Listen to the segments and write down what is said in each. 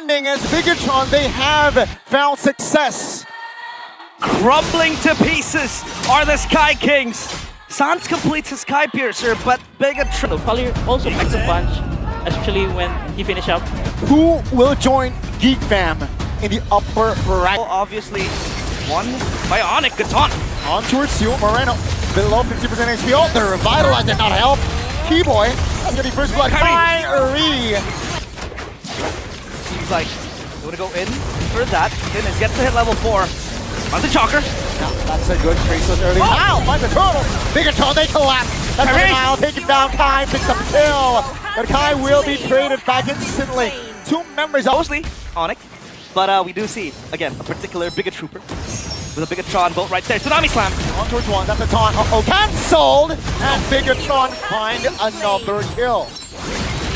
standing as Bigatron, they have found success. Crumbling to pieces are the Sky Kings. Sans completes his Sky Piercer, but Bigatron... Collier also packs a punch, especially when he finished up. Who will join Geek Fam in the upper bracket? Obviously, won by ONIC. Good taunt. On towards you, Moreno, below 50% HP. Oh, the Revitalize did not help. Keyboy, that's gonna be first blood. Kyrie! Seems like they want to go in for that. Dennis gets to hit level 4. On the Chalker. Now, that's a good trace was early. Now, finds the turtle. Bigatron, they collapse. That's Niall, take him down. Kai picks up the kill. But Kai will be traded back instantly. 2 members Mostly ONIC. But we do see, again, a particular Bigatrooper with a Bigatron bolt right there. Tsunami Slam. On towards 1, that's a taunt. Uh-oh, cancelled! And Bigatron find another kill.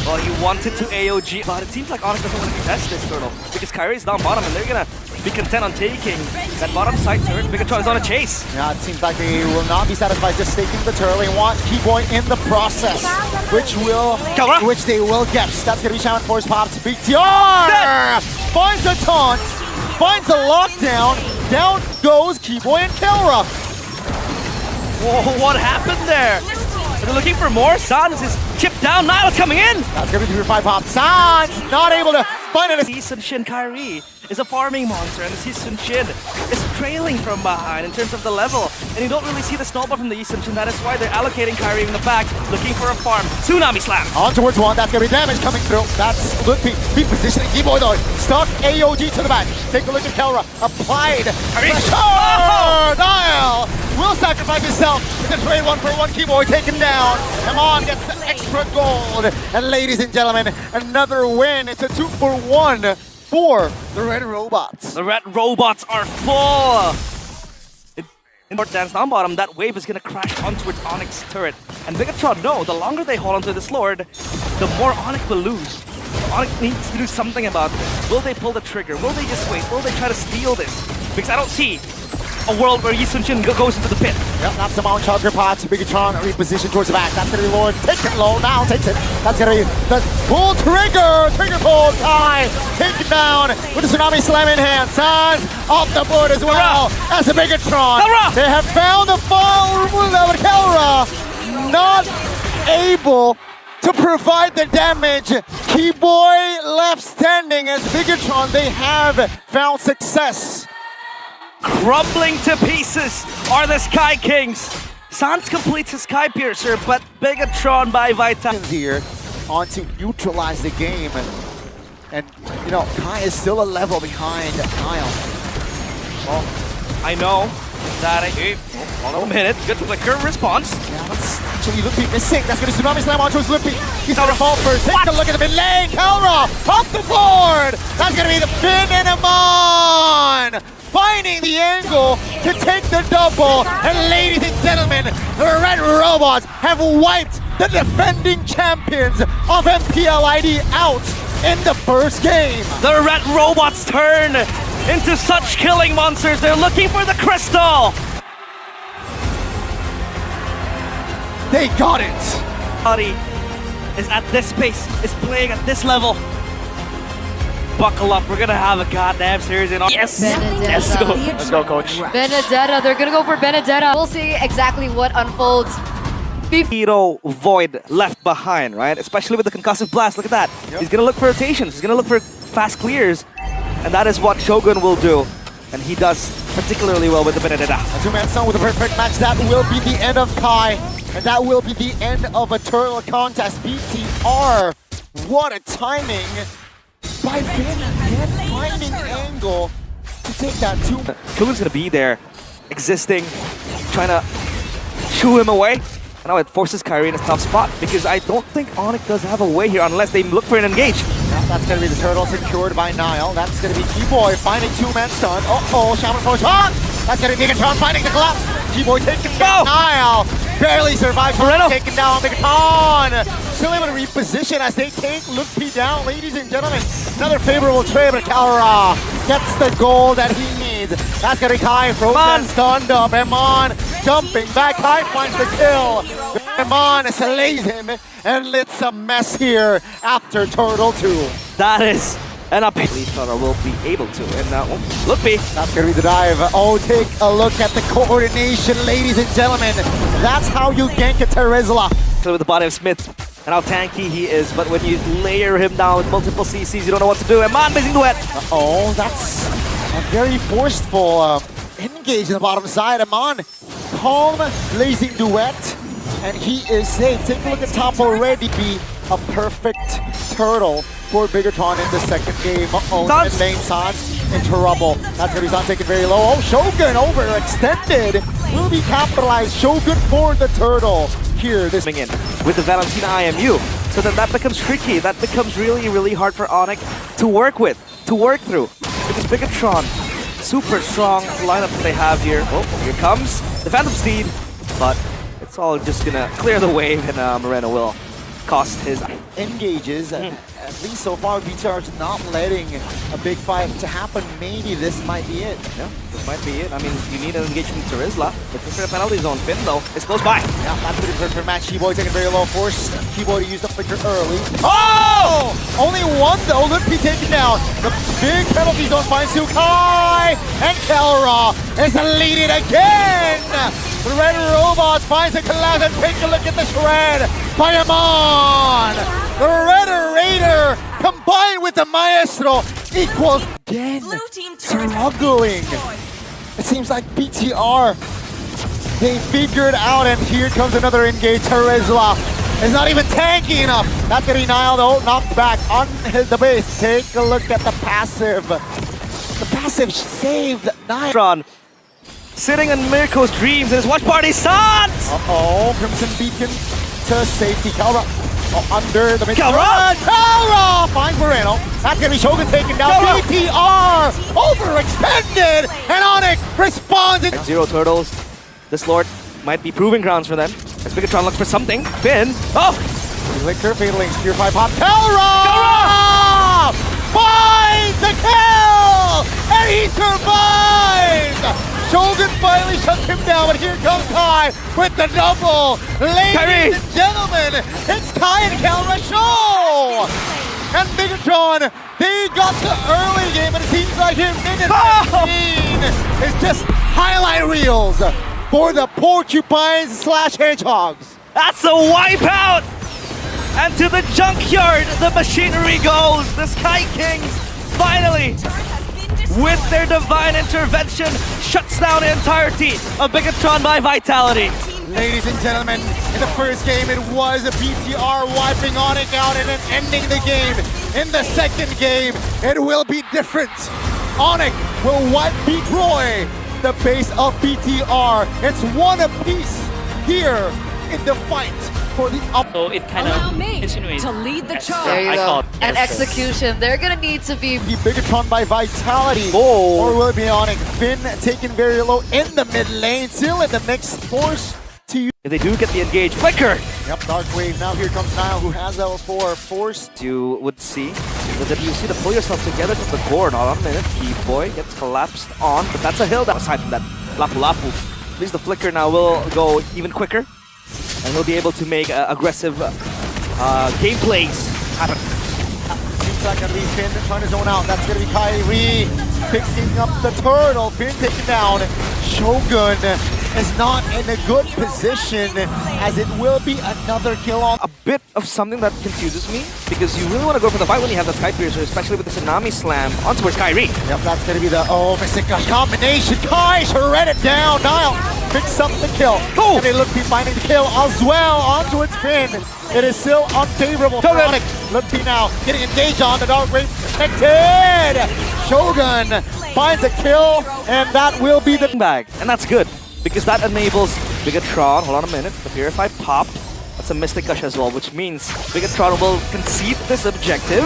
Well, you wanted to AOG, but it seems like ONIC doesn't want to contest this turtle because Kyrie's down bottom and they're gonna be content on taking that bottom side turret. Bigatron is on a chase. Yeah, it seems like they will not be satisfied just taking the turtle. They want Keyboy in the process, which they will get. That's gonna be Shaman Force Pops. BTR finds the taunt, finds the lockdown. Down goes Keyboy and Kelra. Whoa, what happened there? They're looking for more. Sans is chipped down. NNAEL is coming in. That's gonna be 3-5 pop. Sans not able to find it. Sun Shin Kyrie is a farming monster, and the Sun Shin is trailing from behind in terms of the level. And you don't really see the snowball from the Sun Shin. That is why they're allocating Kyrie in the back, looking for a farm. Tsunami Slam. On towards 1. That's gonna be damage coming through. That's Ludwig repositioning Keyboy though. Stuck AOG to the back. Take a look at Kelra. Applied. Pressure. NNAEL will sacrifice himself. It's a trade 1-for-1. Keyboy taken down. Amon gets the extra gold. And ladies and gentlemen, another win. It's a 2-for-1 for the Red Robots. The Red Robots are full. In dance down bottom, that wave is gonna crash onto its ONIC's turret. And Bigatron, no, the longer they hold onto this Lord, the more ONIC will lose. ONIC needs to do something about this. Will they pull the trigger? Will they just wait? Will they try to steal this? Because I don't see a world where Sun Shin goes into the pit. Yep, that's the Mount Charger pots. Bigatron repositioned towards the back. That's gonna be Lord. Take it low. Now takes it. That's gonna be the pull trigger. Trigger pull. Kai taken down with the Tsunami Slam in hand. Sans off the board as well. As a Bigatron. They have found the fall. With Kelra not able to provide the damage. Keyboy left standing as Bigatron. They have found success. Crumbling to pieces are the Sky Kings. Sans completes his Sky Piercer, but Bigatron by Vital here on to neutralize the game. And you know, Kai is still a level behind NNAEL. Well, I know that hold on a minute. Good flicker response. Yeah, that's actually Lupi missing. That's going to Tsunami Slam on towards Lupi. He's going to fall first. Take a look at the mid lane. Kelra off the board. That's going to be the pin and Amon finding the angle to take the double. And ladies and gentlemen, the Red Robots have wiped the defending champions of MPL ID out in the first game. The Red Robots turn into such killing monsters. They're looking for the crystal. They got it. Body is at this pace, is playing at this level. Buckle up, we're gonna have a goddamn series in. Yes! Let's go. Let's go, coach. Benedetta, they're gonna go for Benedetta. We'll see exactly what unfolds. Hero Void left behind, right? Especially with the concussive blast, look at that. Yep. He's gonna look for rotations, he's gonna look for fast clears. And that is what Shogun will do. And he does particularly well with the Benedetta. A two-man stun with a perfect match. That will be the end of Kai. And that will be the end of a turtle contest. BTR, what a timing by Vin again, finding angle to take that two. Shogun's gonna be there, existing, trying to shoo him away. And now it forces Kyrie in a tough spot because I don't think ONIC does have a way here unless they look for an engage. That's going to be the turtle secured by NNAEL. That's going to be Keyboy finding two-man stun. Uh-oh, Shaman Force on! That's going to be Bigatron finding the collapse. Keyboy taken down. NNAEL barely survives. Taken down. Bigatron still able to reposition as they take Lupi down. Ladies and gentlemen, another favorable trade, but Kelra gets the goal that he needs. That's going to be Kai. Frozen stunned up. Amon jumping back. Kai finds the kill. Amon slays him, and it's a mess here after Turtle 2. That is And up Tara will be able to. And now, look B. That's gonna be the dive. Oh, take a look at the coordination, ladies and gentlemen. That's how you gank a Terizla. So with the body of Smith and how tanky he is, but when you layer him down with multiple CCs, you don't know what to do. And man, missing duet. Oh, that's a very forceful engage in the bottom side. Amon, calm, blazing duet, and he is safe. Take a look at top already. Be a perfect turtle for Bigatron in the second game. Uh-oh, TAUNTS. and lane TAUNTS in trouble. That's gonna be Zan taken very low. Oh, Shogun overextended. Will be capitalized. Shogun for the turtle. Here, this Coming in with the Valentina IMU. So that becomes tricky. That becomes really, really hard for ONIC to work with, to work through. Because Bigatron, super strong lineup that they have here. Oh, here comes the Phantom Steed. But it's all just gonna clear the wave, and Moreno will cost his engages. At least so far, BTR is not letting a big fight to happen. Maybe this might be it. Yeah, this might be it. I mean, you need an engagement to Terizla. Looking for the penalty zone. Finn, though, it's close by. Yeah, that's pretty good for match. Keyboy taking very low force. Keyboy to use the flicker early. Oh! Only one though. Limpy taken down. The big penalty zone finds Sukai. And Kelra is leading again. The Red Robots finds a collapse and take a look at the shred by Amon. The Red Raider combined with the Maestro equals again struggling. It seems like BTR, they figured out, and here comes another engage. Terizla is not even tanky enough. That's gonna be NNAEL though, knocked back on the base. Take a look at the passive. The passive saved NNAEL. Tron sitting in Mirko's dreams and his watch party sons! Uh-oh, Crimson Beacon to safety. Kelra under the mid. Kelra finds Moreno. That's gonna be Shogun taken down. Kelra! BTR overextended, and ONIC responds. Zero turtles. This Lord might be proving grounds for them. As Bigatron looks for something. Finn. Oh! Licker, Fatal Links, Purify Pop. Kelra! Finds the kill! And he survives! Shogun finally shuts him down, but here comes Kai with the double. Ladies and gentlemen, it's Kai and Kelra show! And Bigatron, they got the early game, but it seems like here minute 15 is just highlight reels for the Porcupines / Hedgehogs. That's a wipeout! And to the junkyard, the machinery goes. The Sky Kings finally, with their divine intervention, shuts down the entirety of Bigatron by Vitality. Ladies and gentlemen, in the first game it was a BTR wiping ONIC out and then ending the game. In the second game, it will be different. ONIC will wipe Roy, the base of BTR. It's one apiece here in the fight for the up. So it kind Allow of me insinuates. to lead the Yes. charge. There you I go. called. And Yes. execution. They're gonna need to be. Be Bigatron by Vitality. Oh. Or will it be ONIC? Finn taken very low in the mid lane. Still in the mix. Force to use. If they do get the engage, Flicker! Yep, Dark Wave. Now here comes NNAEL, who has level 4. Force. You would see the WC to pull yourself together from the core. Hold on a minute. Keyboy gets collapsed on, but that's a hill down. Aside from that, Lapu Lapu. At least the Flicker now will go even quicker. And he'll be able to make aggressive gameplays happen. Seems like gonna be Finn trying to zone out. That's gonna be Kyrie picking up the turtle. Finn taken down. Shogun is not in a good position, as it will be another kill on. A bit of something that confuses me, because you really want to go for the fight when you have the Sky Piercer, especially with the Tsunami Slam on towards Kyrie. Yep, that's gonna be the Mystic combination. Kai shred it down. NNAEL picks up the kill. Oh! And they look to be finding the kill as well on towards Finn. It is still unfavorable for Shogun. ONIC. Look now getting engaged on the Dark Wave protected. Shogun finds a kill, and that will be the Bag, and that's good, because that enables Bigatron, hold on a minute, the Purify popped. That's a Mystic Gush as well, which means Bigatron will concede this objective.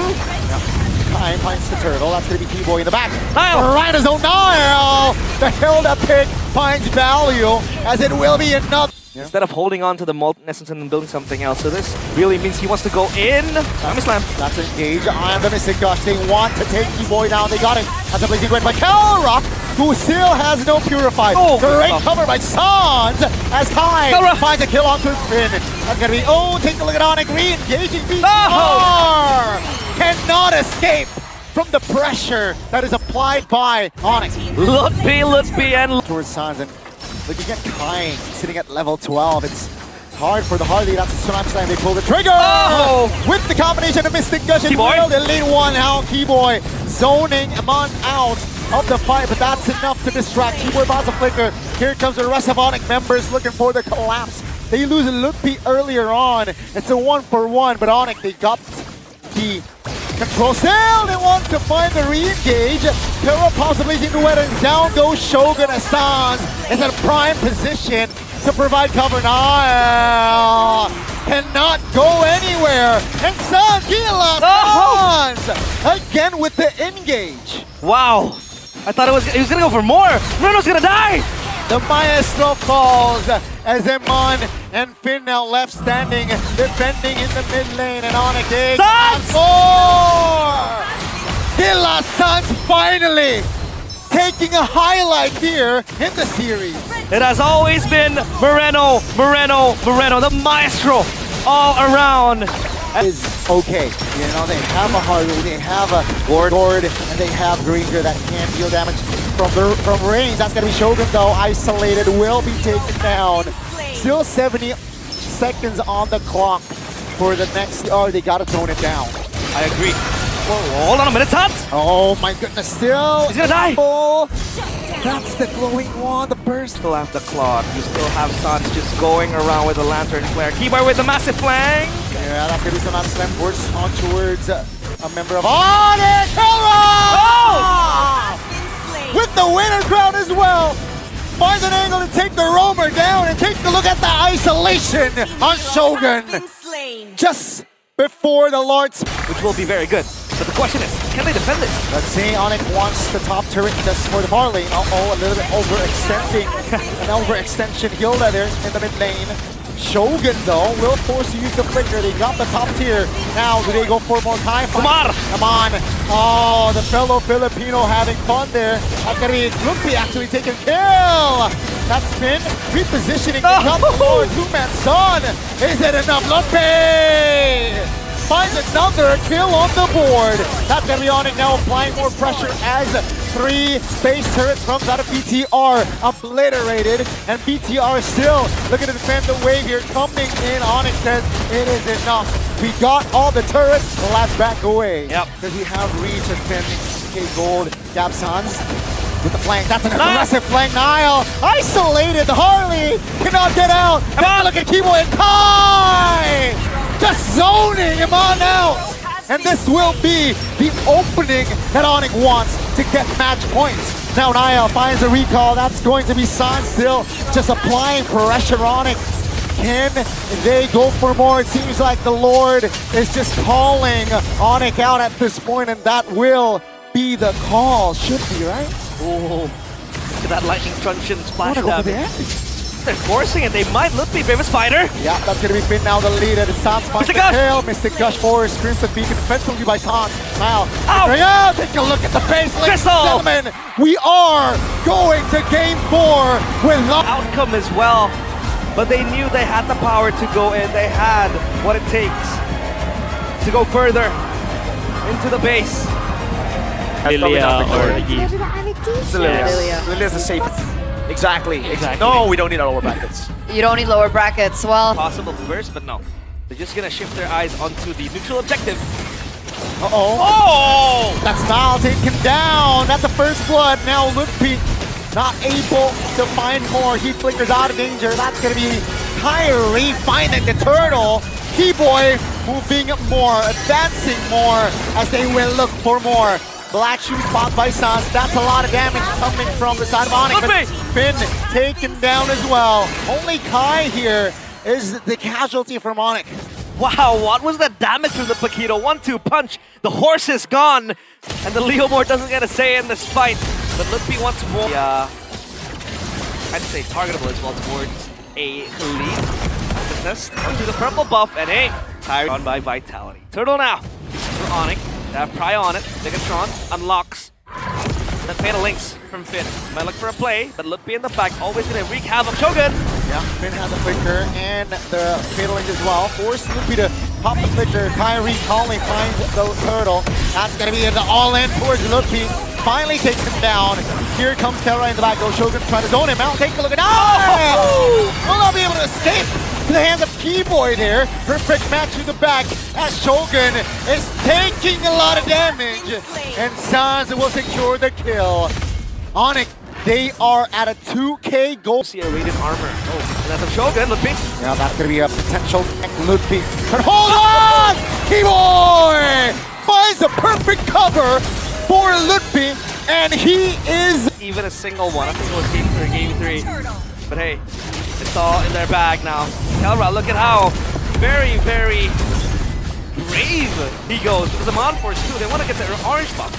Kai finds the turtle. That's going to be Keyboy in the back. NNAEL! Right as NNAEL! The Hilda pick finds value, as it will be another. Instead of holding on to the Molten Essence and then building something else. So this really means he wants to go in. Tsunami Slam. That's engage on the Mystic Gush. They want to take Keyboy down. They got it. That's a blazing grid by Kelra, who still has no Purify. Oh, Great good cover by Sans, as Kai Kelra finds a kill onto his Finn. That's going to be, take a look at ONIC re-engaging BTR. Oh! Cannot escape from the pressure that is applied by ONIC. Lutpi, and Towards Sans, and looking at Kai sitting at level 12. It's hard for the Harley. That's a Tsunami Slam. They pull the trigger! Oh! With the combination of Mystic Gush and Keyboy. Will, the lead one out. Keyboy zoning Amon out of the fight, but that's enough to distract. Keyboy buys a flicker. Here comes the rest of ONIC members looking for the collapse. They lose a Lutpi earlier on. It's a 1-for-1, but ONIC, they got the control. Still, they want to find the re-engage. Kura possibly into it, and down goes Shogun as Sans is in prime position to provide cover. NNAEL cannot go anywhere. And Sans again with the engage. wow. I thought he was gonna go for more. Moreno's gonna die. The Maestro falls as Emon and Finn now left standing, defending in the mid lane, and ONIC Sans! more! Killa Sans finally taking a highlight here in the series. It has always been Moreno, the maestro all around. Is okay. You know, they have a Harley, they have a Gord, and they have Granger that can deal damage from range. That's gonna be Shogun though, isolated, will be taken down. Still 70 seconds on the clock for the next, oh, they gotta tone it down. I agree. Whoa, hold on a minute, TAUNTS. Oh my goodness, still. He's gonna die. Full. That's the glowing wand, the burst. Still have the clock. You still have Sans just going around with the lantern flare. Keyboy with the massive flank. Yeah, that's gonna be some slam force on towards a member of ONIC. With the winner crown as well. Finds an angle to take the roamer down, and take a look at the isolation on Shogun. Just before the Lords. Which will be very good. But the question is, can they defend this? Let's see, ONIC wants the top turret just for the Marley. Uh-oh, a little bit overextending. An overextension Hilda there in the mid lane. Shogun, though, will force to use the flicker. They got the top tier. Now, do they go for more time? Come on! Come on. Oh, the fellow Filipino having fun there. That's going to be Lutpi actually taking kill. That's Finn repositioning. They got the Lord. Two-man stun. Is it enough? Lutpi finds another kill on the board. That's going to be ONIC now, applying more pressure as 3 base turrets comes out of BTR, obliterated, and BTR still looking to defend the wave here. Coming in, ONIC says it is enough. We got all the turrets, let's back away. Yep. Does he have reach and defending K Gold, Gab Sans with the flank? That's an aggressive flank. NNAEL isolated. The Harley cannot get out. Come on, look at Keyboy and Kai! Just zoning him on out. And this will be the opening that ONIC wants to get match points. Now NNAEL finds a recall. That's going to be Sans still just applying pressure on it. Can they go for more? It seems like the Lord is just calling ONIC out at this point, and that will be the call. Should be, right? Oh, look at that lightning truncheon splash Wanna go for the damage. edge? They're forcing it. They might Lutpi, famous fighter. Yeah, that's gonna be Finn now, the leader. The Sans finds the tail. Mystic Gush forward, Crimson Beacon defensively by Sans. Now, take a look at the base. Ladies and gentlemen, we are going to game 4 with outcome as well. But they knew they had the power to go in. They had what it takes to go further into the base. Lilia or Yi. Lilia's the safest. Exactly. No, we don't need our lower brackets. You don't need lower brackets. Well, Possible burst, but no. They're just gonna shift their eyes onto the neutral objective. Uh-oh. Oh! That's NNAEL taken down. That's the first blood. Now Lutpi not able to find more. He flickers out of danger. That's going to be Kyrie finding the turtle. Keyboy moving more, advancing more as they will look for more. Black shoe spot by Sans. That's a lot of damage coming from the side of ONIC. But Finn taken down as well. Only Kai here is the casualty from ONIC. Wow, what was that damage from the Paquito? 1-2 punch. The horse is gone. And the Leomore doesn't get a say in this fight. But Lutpi wants more. I'd say targetable as well towards a lead. Test onto the purple buff. And hey, Kyrie on by Vitality. Turtle now for ONIC. They have Pry on it. Megatron unlocks the Fatal Links from Finn. Might look for a play, but Lutpi in the back, always gonna wreak havoc. Shogun! Yeah, Finn has a flicker and the Fatal Link as well. Force Lutpi to pop the flicker. Kyrie calling, finds the turtle. That's gonna be the all-in towards Lucky. Finally takes him down. Here comes Kelra in the back. Go Shogun trying to zone him out. Take a look at will not be able to escape to the hands of Keyboy there. Perfect match to the back as Shogun is taking a lot of damage. And Sans will secure the kill. ONIC, they are at a 2K goal. See a radiant armor. Oh, that's a Shogun. Look, big. Yeah, that's gonna be a potential Ludwig. But hold on! Keyboy finds a perfect cover for Ludwig, and he is Even a single one. I think it was game 3. But hey, it's all in their bag now. Kelra, look at how very, very brave he goes. There's a mod force too. They want to get their orange buff.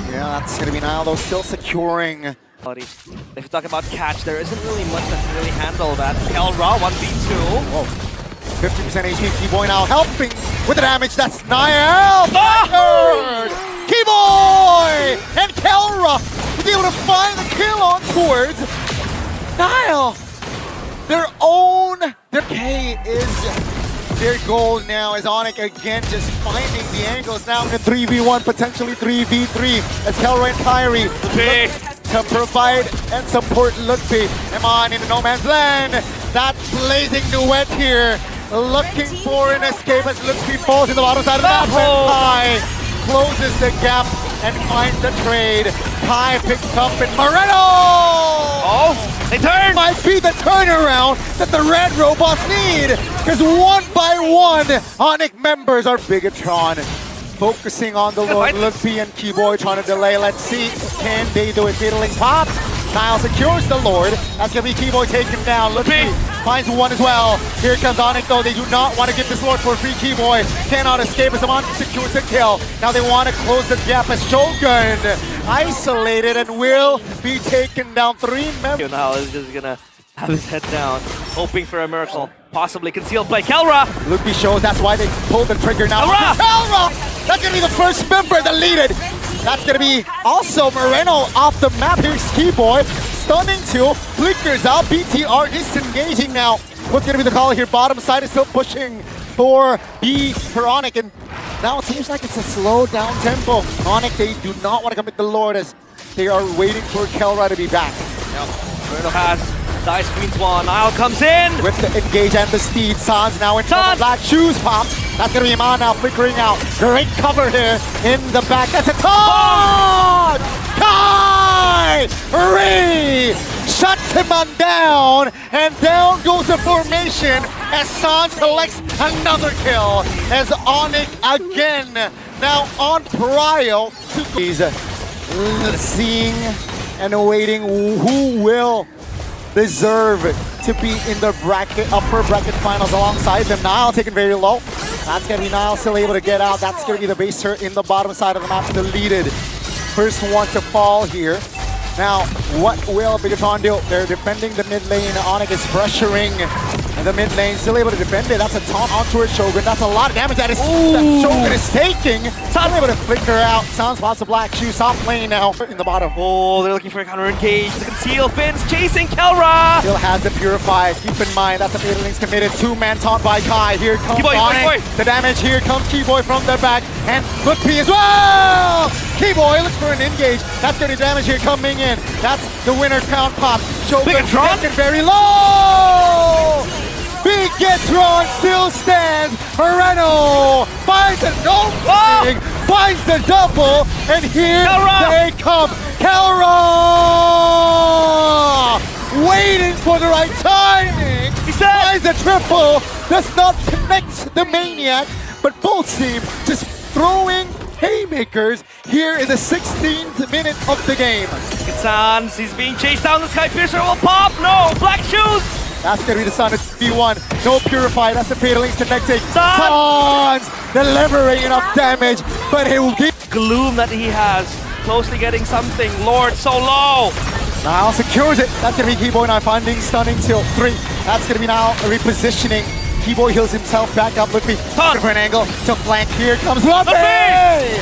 Yeah, that's gonna be now though, still securing. If you talk about catch, there isn't really much that can really handle that. Kelra, 1v2. Whoa. 50% HP, Keyboy now helping with the damage. That's NNAEL! Keyboy and Kelra was able to find the kill on towards NNAEL. Their K is their goal now as ONIC again just finding the angles now in a 3v1, potentially 3v3 as Kelra and Kyrie look to provide and support Ludwig. Eman in the no man's land. That blazing duet here looking for an escape as Ludwig falls in the bottom side of the map. Kai closes the gap and finds the trade. Kai picks up and Moreno! Oh, they turn! Might be the turnaround that the red robots need, because one by one, ONIC members are Bigatron. Focusing on the Lord, Ludwig and Keyboy trying to delay. Let's see, can they do it? Fiddling pops. NNAEL secures the Lord. That's going to be Keyboy taken down. Ludwig finds one as well. Here comes ONIC though. They do not want to give this Lord for free. Keyboy cannot escape as Amon secures the kill. Now they want to close the gap as Shogun isolated and will be taken down. 3 members. Now is just gonna have his head down, hoping for a miracle. Possibly concealed play. Kelra! Ludwig shows that's why they pulled the trigger now. Kelra! That's gonna be the first member deleted. That's gonna be also Moreno off the map. Here's Keyboy. Stunning two. Flickers out. BTR disengaging now. What's gonna be the call here? Bottom side is still pushing for ONIC. And now it seems like it's a slow down tempo. ONIC, they do not want to commit the Lord as they are waiting for Kelra to be back. Yep. Moreno has Dice Queen's one. NNAEL comes in! With the engage and the steed. Sans now in front of black shoes popped. That's gonna be Iman now flickering out. Great cover here in the back. That's a taunt! Kyrie shuts him on down, and down goes the formation as Sans collects another kill. As ONIC again now on Prio. He's seeing and awaiting who will deserve to be in the upper bracket finals alongside them. NNAEL taken very low. That's gonna be NNAEL still able to get out. That's gonna be the base turret in the bottom side of the map, deleted. First one to fall here. Now, what will Bigatron do? They're defending the mid lane. ONIC is pressuring the mid lane, still able to defend it. That's a taunt onto her Shogun. That's a lot of damage that Shogun is taking. Sans able to flicker out. Sans spots the black shoe. Soft lane now in the bottom. Oh, they're looking for a counter engage. The conceal Finn's chasing Kelra. Still has the Purify. Keep in mind, that's a Fatal Link's committed. 2-man taunt by Kai. Here comes ONIC. The damage. Here comes Keyboy from the back. And Ludwig as well! Keyboy looks for an engage. That's going to damage here coming in. That's the winner count pop. Shogun taken very low! Bigatron still stands. Moreno finds the no finds the double, and here they come. Kelra waiting for the right timing. He finds the triple. Does not connect the Maniac, but both team just throwing haymakers here in the 16th minute of the game. It's Sans. He's being chased down. The Sky Piercer will pop. No, black shoes. That's gonna be the Sun. It's B1. No Purify. That's the Fatal Links connecting. Sans delivering enough damage, but he will get gloom that he has. Closely getting something. Lord so low. NNAEL secures it. That's gonna be Keyboy now finding stunning till 3. That's gonna be now repositioning. Keyboy heals himself back up. Ludwig looking for an angle to flank. Here comes Ludwig!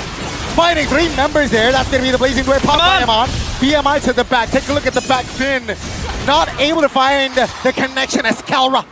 Fighting 3 members there. That's gonna be the blazing duet pop by Amon. BMI to the back. Take a look at the back. Finn not able to find the connection as Kelra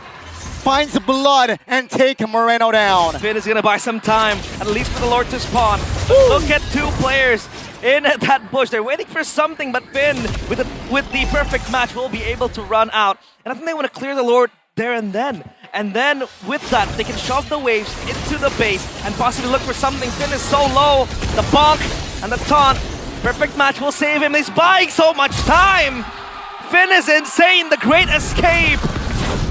finds blood and take Moreno down. Finn is gonna buy some time, at least for the Lord to spawn. Look at two players in that bush. They're waiting for something, but Finn, with the perfect match, will be able to run out. And I think they want to clear the Lord there and then. And then, with that, they can shove the waves into the base and possibly look for something. Finn is so low. The bonk and the taunt. Perfect match will save him. He's buying so much time. Finn is insane. The great escape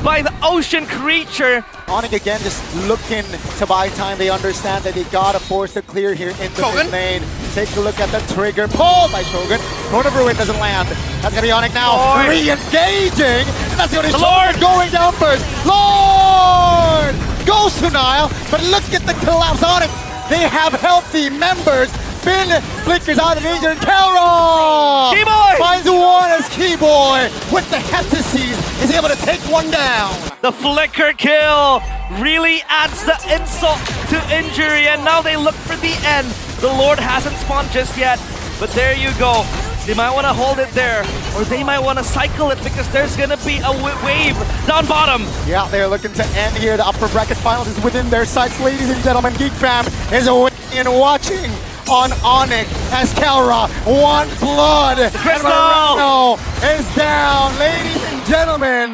by the ocean creature. ONIC again just looking to buy time. They understand that they gotta force the clear here in the mid lane. Take a look at the trigger pull by Shogun. Corner of Ruin doesn't land. That's gonna be ONIC now. Lord. Re-engaging. And that's gonna be The Lord. going down first. Lord goes to Nile, but look at the collapse. ONIC, they have healthy members. Finn flickers out of danger, and Kelra Keyboy! finds one as Keyboy with the heptases is able to take one down. The flicker kill really adds the insult to injury, and now they look for the end. The Lord hasn't spawned just yet, but there you go. They might want to hold it there, or they might want to cycle it because there's going to be a wave down bottom. Yeah, they're looking to end here. The upper bracket finals is within their sights, ladies and gentlemen. Geek Fam is waiting and watching on ONIC as Kelra wants blood. Crystal! And Moreno is down. Ladies and gentlemen,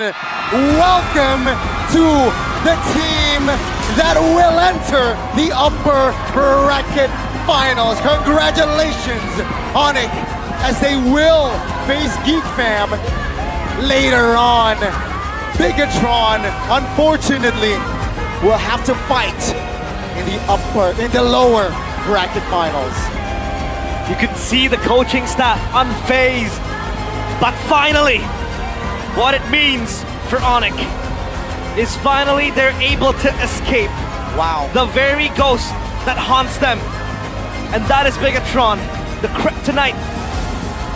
welcome to the team that will enter the upper bracket finals. Congratulations, ONIC, as they will face Geek Fam later on. Bigatron, unfortunately, will have to fight in the lower bracket finals. You can see the coaching staff unfazed, but finally, what it means for ONIC is finally they're able to escape Wow. the very ghost that haunts them, and that is Bigatron, the kryptonite,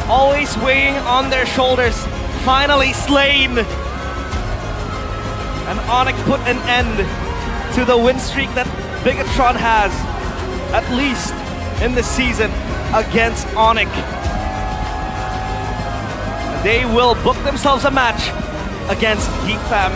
always weighing on their shoulders, finally slain. And ONIC put an end to the win streak that Bigatron has, at least in the season, against ONIC. They will book themselves a match against Geek Fam